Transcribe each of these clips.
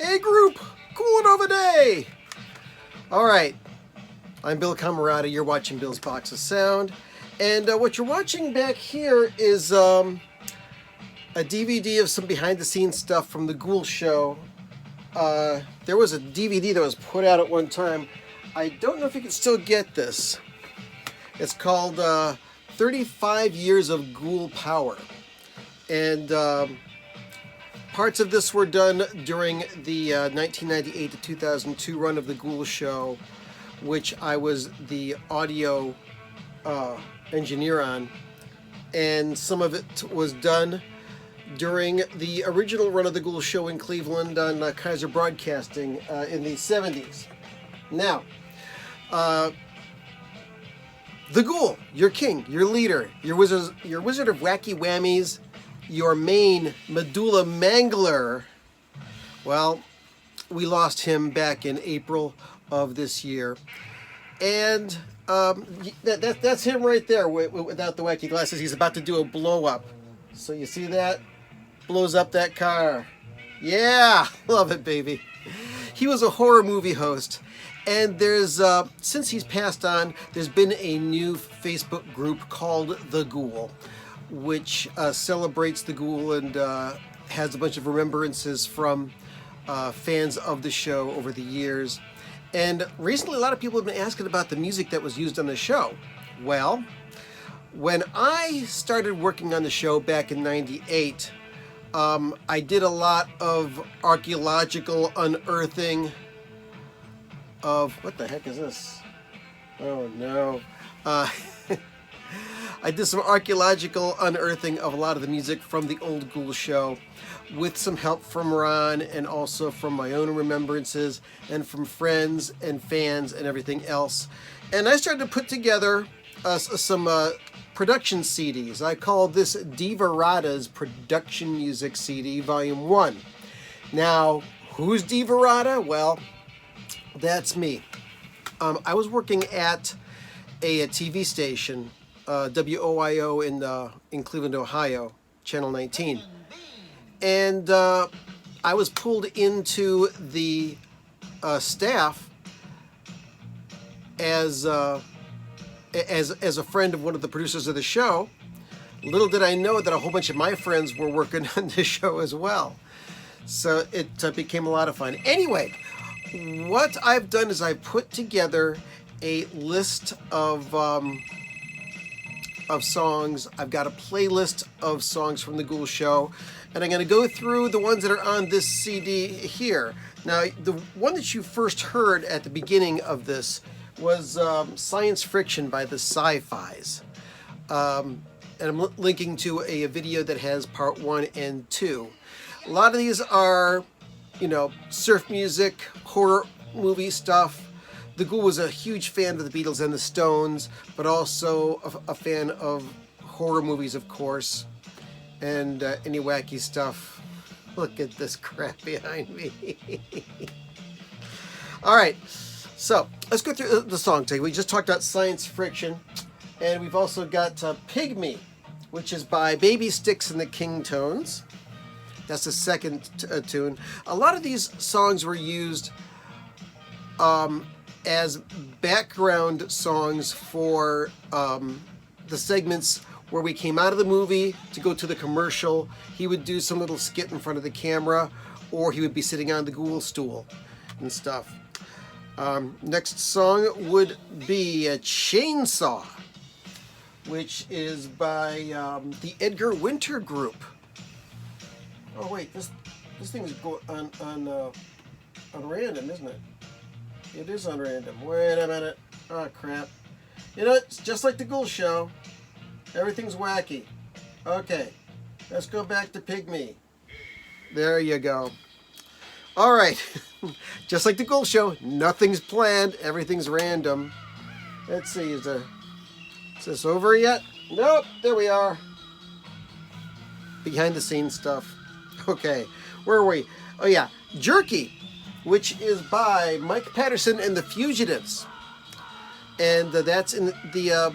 Hey group, cool of a day. All right, I'm Bill Camerata. You're watching Bill's Box of Sound, and what you're watching back here is a DVD of some behind-the-scenes stuff from the Ghoul Show. There was a DVD that was put out at one time. I don't know if you can still get this. It's called 35 Years of Ghoul Power, and parts of this were done during the 1998 to 2002 run of the Ghoul Show, which I was the audio engineer on, and some of it was done during the original run of the Ghoul Show in Cleveland on Kaiser Broadcasting in the 70s. Now, the Ghoul, your king, your leader, your wizard of wacky whammies, your main medulla mangler, well, we lost him back in April of this year. And that's him right there without the wacky glasses. He's about to do a blow up. So you see that? Blows up that car. Yeah, love it, baby. He was a horror movie host. And there's, since he's passed on, there's been a new Facebook group called The Ghoul, which celebrates the Ghoul and has a bunch of remembrances from fans of the show over the years. And recently a lot of people have been asking about the music that was used on the show. Well, when I started working on the show back in '98, I did a lot of archaeological unearthing of, what the heck is this? Oh no. I did some archaeological unearthing of a lot of the music from the old Ghoul Show with some help from Ron and also from my own remembrances and from friends and fans and everything else. And I started to put together some production CDs. I call this Divarada's Production Music CD Volume 1. Now, who's Divarada? Well, that's me. I was working at a TV station, WOIO in Cleveland, Ohio, Channel 19. And I was pulled into the staff as a friend of one of the producers of the show. Little did I know that a whole bunch of my friends were working on this show as well. So it became a lot of fun. Anyway, what I've done is I put together a list of songs. I've got a playlist of songs from the Ghoul Show, and I'm going to go through the ones that are on this CD here. Now, the one that you first heard at the beginning of this was Science Friction by the Sci-Fis. And I'm linking to a video that has part 1 and 2. A lot of these are, surf music, horror movie stuff. The Ghoul was a huge fan of the Beatles and the Stones, but also a fan of horror movies, of course, and any wacky stuff. Look at this crap behind me. All right, so let's go through the song today. We just talked about Science Friction, and we've also got Pygmy, which is by Baby Sticks and the Kingtones. That's the second tune. A lot of these songs were used as background songs for the segments where we came out of the movie to go to the commercial. He would do some little skit in front of the camera, or he would be sitting on the Ghoul stool and stuff. Next song would be a Chainsaw, which is by the Edgar Winter Group. Oh wait, this thing is on random, isn't it? It is on random. Wait a minute. Oh crap. It's just like the Ghoul Show. Everything's wacky. Okay, let's go back to Pygmy. There you go. All right, just like the Ghoul Show, nothing's planned. Everything's random. Let's see. Is this over yet? Nope. There we are. Behind the scenes stuff. Okay, where are we? Oh yeah, Jerky, which is by Mike Patterson and the Fugitives. And that's in the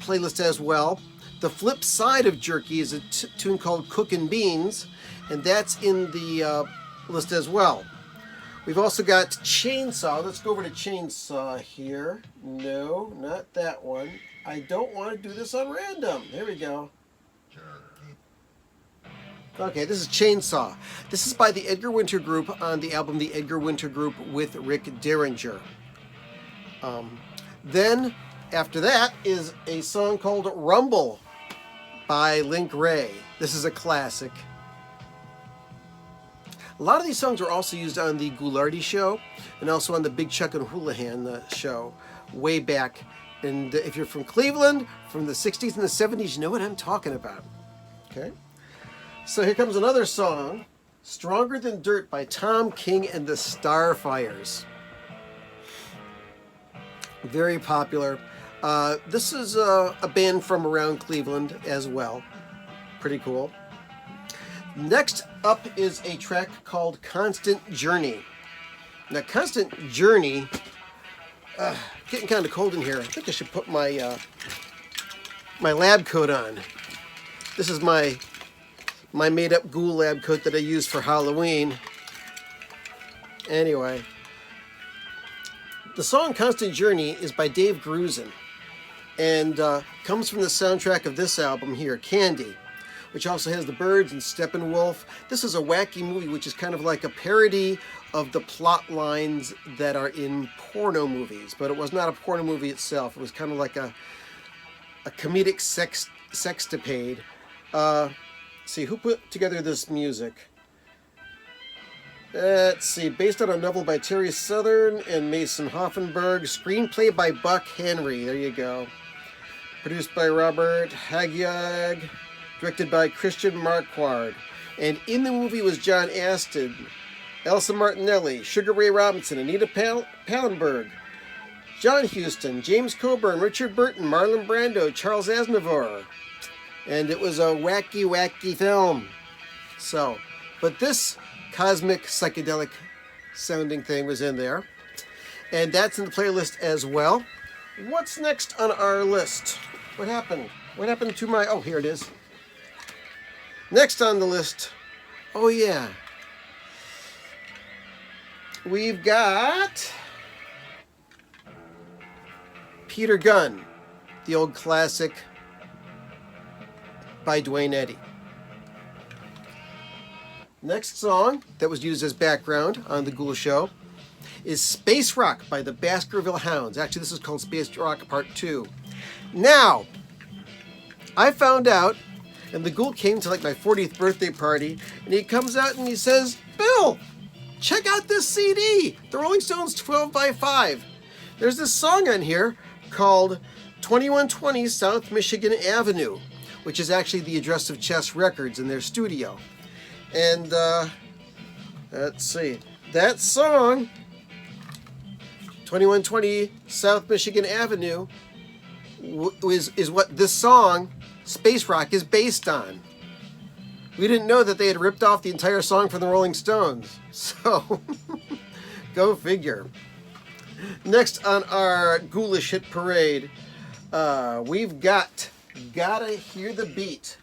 playlist as well. The flip side of Jerky is a tune called Cookin' Beans, and that's in the list as well. We've also got Chainsaw. Let's go over to Chainsaw here. No, not that one. I don't want to do this on random. There we go. Okay, this is Chainsaw. This is by the Edgar Winter Group on the album The Edgar Winter Group with Rick Derringer. Then, after that, is a song called Rumble by Link Wray. This is a classic. A lot of these songs were also used on the Ghoulardi show and also on the Big Chuck and Houlihan show way back. And if you're from Cleveland, from the 60s and the 70s, you know what I'm talking about. Okay? So here comes another song, Stronger Than Dirt by Tom King and the Starfires. Very popular. This is a band from around Cleveland as well. Pretty cool. Next up is a track called Constant Journey. Now, Constant Journey, getting kind of cold in here. I think I should put my my lab coat on. This is my made-up ghoul lab coat that I use for Halloween. Anyway, the song Constant Journey is by Dave Grusin and comes from the soundtrack of this album here, Candy, which also has the Birds and Steppenwolf. This is a wacky movie which is kind of like a parody of the plot lines that are in porno movies, but it was not a porno movie itself. It was kind of like a comedic sextapade. See, who put together this music? Let's see, based on a novel by Terry Southern and Mason Hoffenberg, screenplay by Buck Henry, there you go. Produced by Robert Hagyag, directed by Christian Marquardt. And in the movie was John Astin, Elsa Martinelli, Sugar Ray Robinson, Anita Pallenberg, John Huston, James Coburn, Richard Burton, Marlon Brando, Charles Aznavour. And it was a wacky, wacky film. So, but this cosmic, psychedelic sounding thing was in there. And that's in the playlist as well. What's next on our list? What happened? What happened to my... Oh, here it is. Next on the list. Oh, yeah. We've got Peter Gunn, the old classic by Duane Eddy. Next song that was used as background on the Ghoul Show is Space Rock by the Baskerville Hounds. Actually, this is called Space Rock Part 2. Now, I found out, and the Ghoul came to like my 40th birthday party, and he comes out and he says, Bill, check out this CD, the Rolling Stones 12 by 5. There's this song on here called 2120 South Michigan Avenue, which is actually the address of Chess Records in their studio. And let's see, that song, 2120 South Michigan Avenue, is what this song, Space Rock, is based on. We didn't know that they had ripped off the entire song from the Rolling Stones. So, go figure. Next on our ghoulish hit parade, we've got Gotta Hear the Beat.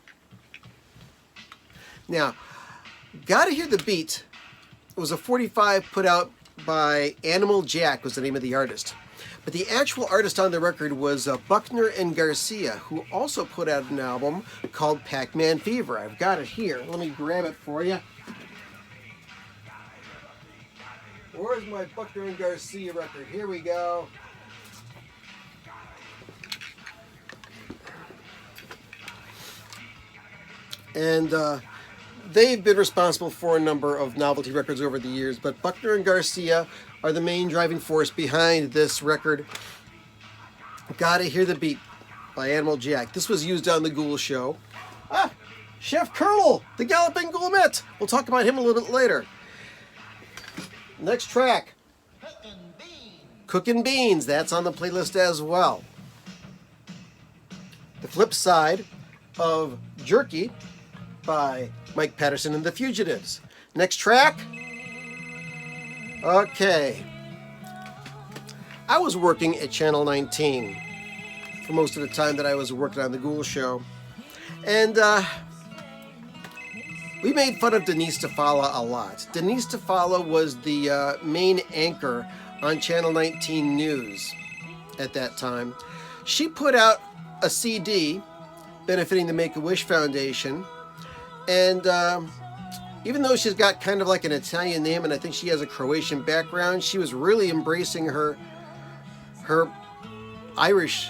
Now, Gotta Hear the Beat was a 45 put out by Animal Jack, was the name of the artist. But the actual artist on the record was Buckner and Garcia, who also put out an album called Pac-Man Fever. I've got it here. Let me grab it for you. Where's my Buckner and Garcia record? Here we go. And they've been responsible for a number of novelty records over the years, but Buckner and Garcia are the main driving force behind this record, Gotta Hear the Beat by Animal Jack. This was used on the Ghoul Show. Chef Colonel, the Galloping Gourmet. We'll talk about him a little bit later. Next track, Cookin' Beans. That's on the playlist as well. The flip side of Jerky by Mike Patterson and the Fugitives. Next track. Okay. I was working at Channel 19 for most of the time that I was working on the Ghoul Show. And We made fun of Denise DeFalla a lot. Denise DeFalla was the main anchor on Channel 19 News at that time. She put out a CD benefiting the Make-A-Wish Foundation, and even though she's got kind of like an Italian name, and I think she has a Croatian background, she was really embracing her Irish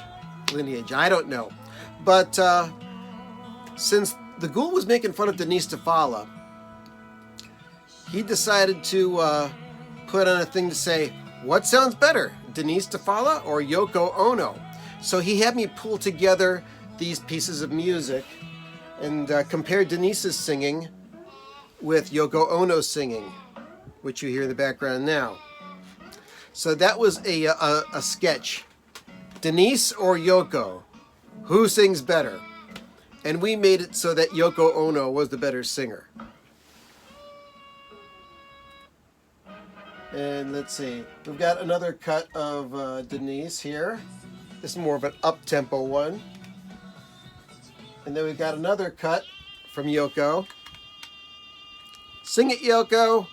lineage. I don't know. But since the Ghoul was making fun of Denise DeFalla, he decided to put on a thing to say, what sounds better, Denise DeFalla or Yoko Ono? So he had me pull together these pieces of music and compare Denise's singing with Yoko Ono's singing, which you hear in the background now. So that was a sketch. Denise or Yoko? Who sings better? And we made it so that Yoko Ono was the better singer. And let's see, we've got another cut of Denise here. This is more of an up-tempo one. And then we've got another cut from Yoko. Sing it, Yoko.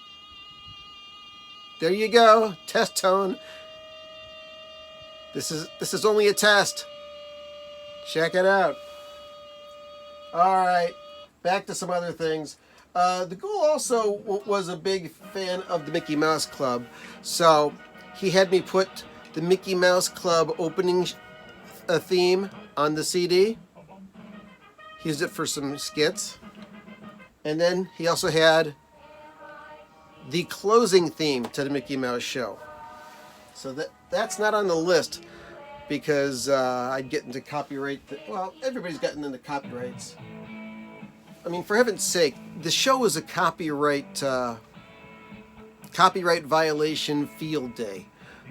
There you go, test tone. This is only a test. Check it out. All right, back to some other things. The Ghoul also was a big fan of the Mickey Mouse Club, so he had me put the Mickey Mouse Club opening theme on the CD. He used it for some skits. And then he also had the closing theme to the Mickey Mouse Show. So that's not on the list because I'd get into copyright. Well, everybody's gotten into copyrights. I mean, for heaven's sake, the show was a copyright violation field day.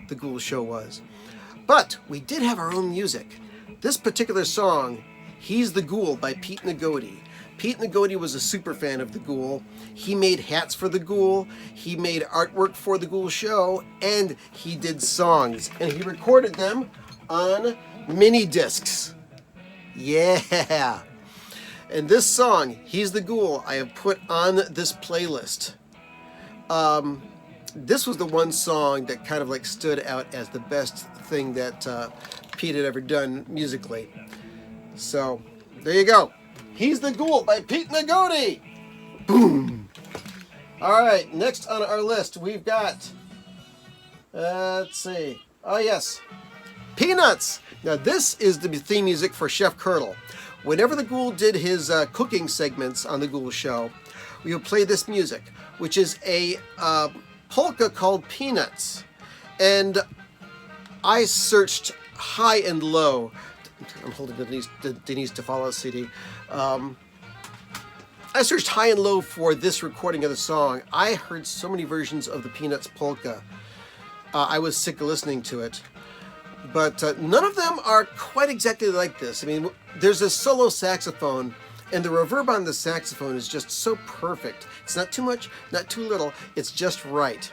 The Ghoul Show was. But we did have our own music. This particular song, He's the Ghoul by Pete Nagoti. Pete Nagoti was a super fan of the Ghoul. He made hats for the Ghoul, he made artwork for the Ghoul Show, and he did songs. And he recorded them on mini discs. Yeah! And this song, He's the Ghoul, I have put on this playlist. This was the one song that kind of like stood out as the best thing that Pete had ever done musically. So, there you go. He's the Ghoul by Pete Nagoti. Boom. All right, next on our list, we've got, let's see. Oh, yes. Peanuts. Now, this is the theme music for Chef Curdle. Whenever the Ghoul did his cooking segments on the Ghoul Show, we would play this music, which is a polka called Peanuts. And I searched high and low. I'm holding Denise DeFalla CD. I searched high and low for this recording of the song. I heard so many versions of the Peanuts polka. I was sick of listening to it. But none of them are quite exactly like this. I mean, there's a solo saxophone, and the reverb on the saxophone is just so perfect. It's not too much, not too little. It's just right.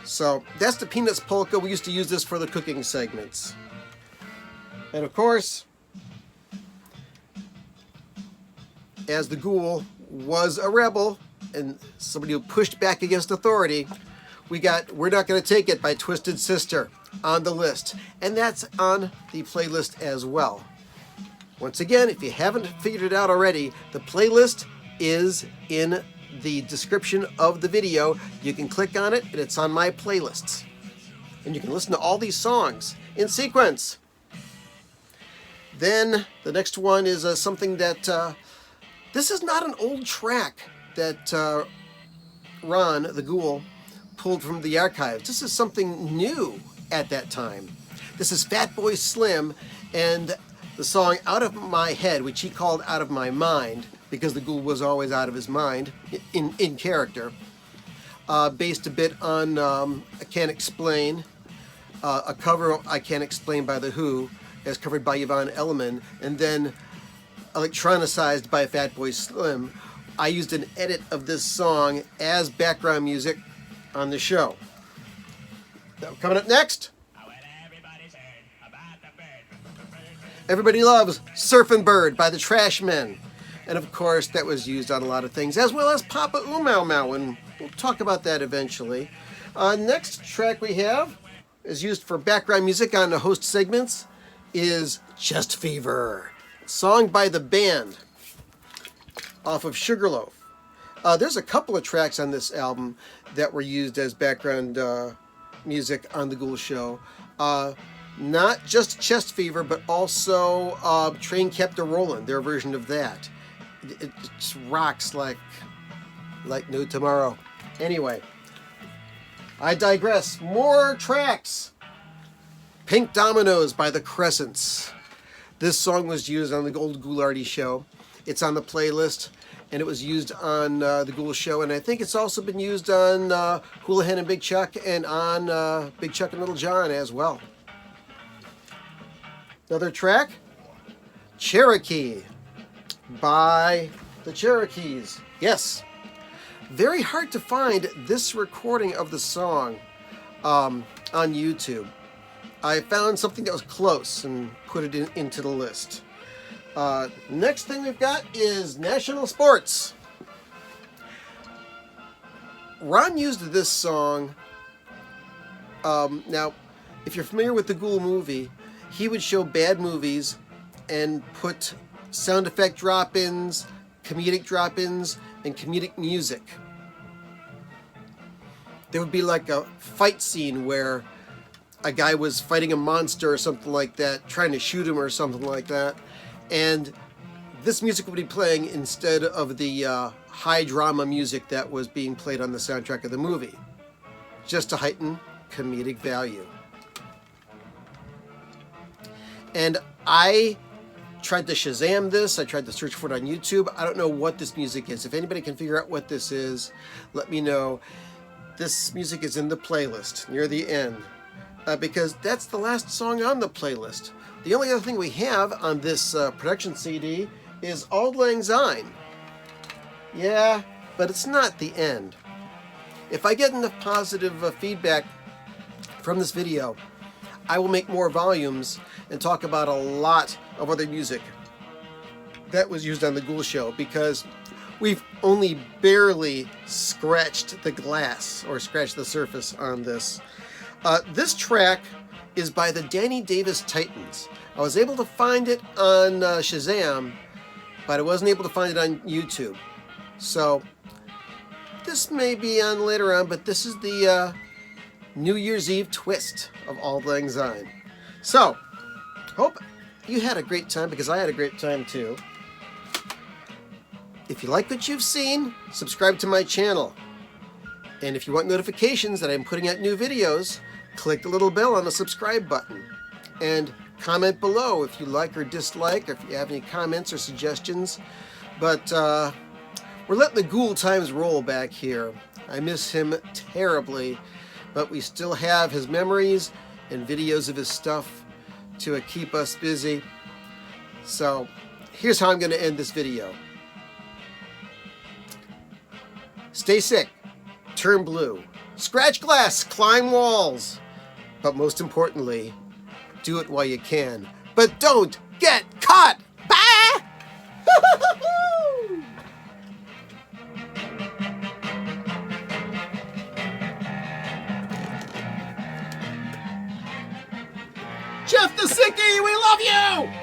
So that's the Peanuts polka. We used to use this for the cooking segments. And of course, as the Ghoul was a rebel and somebody who pushed back against authority, we got We're Not Gonna Take It by Twisted Sister on the list. And that's on the playlist as well. Once again, if you haven't figured it out already, the playlist is in the description of the video. You can click on it and it's on my playlists. And you can listen to all these songs in sequence. Then the next one is something that, this is not an old track that Ron, the Ghoul, pulled from the archives. This is something new at that time. This is Fatboy Slim and the song Out of My Head, which he called Out of My Mind, because the Ghoul was always out of his mind in character. Based a bit on I Can't Explain, a cover of I Can't Explain by The Who, as covered by Yvonne Elliman, and then electronicized by Fatboy Slim. I used an edit of this song as background music on the show. Now, coming up next, Everybody Loves Surfin' Bird by the Trashmen. And of course, that was used on a lot of things, as well as Papa Mau Mau, and we'll talk about that eventually. Next track we have is used for background music on the host segments is Chest Fever, song by the band off of Sugarloaf. There's a couple of tracks on this album that were used as background music on the Ghoul Show. Not just Chest Fever, but also Train Kept a Rollin', their version of that. It just rocks like no tomorrow. Anyway, I digress. More tracks. Pink Dominoes by the Crescents. This song was used on the old Ghoulardi show. It's on the playlist, and it was used on the Ghoul Show, and I think it's also been used on Houlihan and Big Chuck and on Big Chuck and Little John as well. Another track, Cherokee by the Cherokees. Yes, very hard to find this recording of the song on YouTube. I found something that was close and put it into the list. Next thing we've got is National Sports. Ron used this song. Now, if you're familiar with the Ghoul movie, he would show bad movies and put sound effect drop-ins, comedic drop-ins, and comedic music. There would be like a fight scene where a guy was fighting a monster or something like that, trying to shoot him or something like that, and this music would be playing instead of the high drama music that was being played on the soundtrack of the movie, just to heighten comedic value. And I tried to Shazam this. I tried to search for it on YouTube. I don't know what this music is. If anybody can figure out what this is, let me know. This music is in the playlist near the end because that's the last song on the playlist. The only other thing we have on this production CD is Auld Lang Syne. Yeah, but it's not the end. If I get enough positive feedback from this video, I will make more volumes and talk about a lot of other music that was used on the Ghoul Show, because we've only barely scratched the glass or scratched the surface on this. This track is by the Danny Davis Titans. I was able to find it on Shazam, but I wasn't able to find it on YouTube. So this may be on later on, but this is the New Year's Eve twist of Auld Lang Syne. So, hope you had a great time, because I had a great time too. If you like what you've seen, subscribe to my channel. And if you want notifications that I'm putting out new videos, click the little bell on the subscribe button. And comment below if you like or dislike, or if you have any comments or suggestions. But we're letting the Ghoul times roll back here. I miss him terribly, but we still have his memories and videos of his stuff to keep us busy. So here's how I'm going to end this video. Stay sick, turn blue, scratch glass, climb walls, but most importantly, do it while you can. But don't get caught! Bye! Jeff the Sickie, we love you!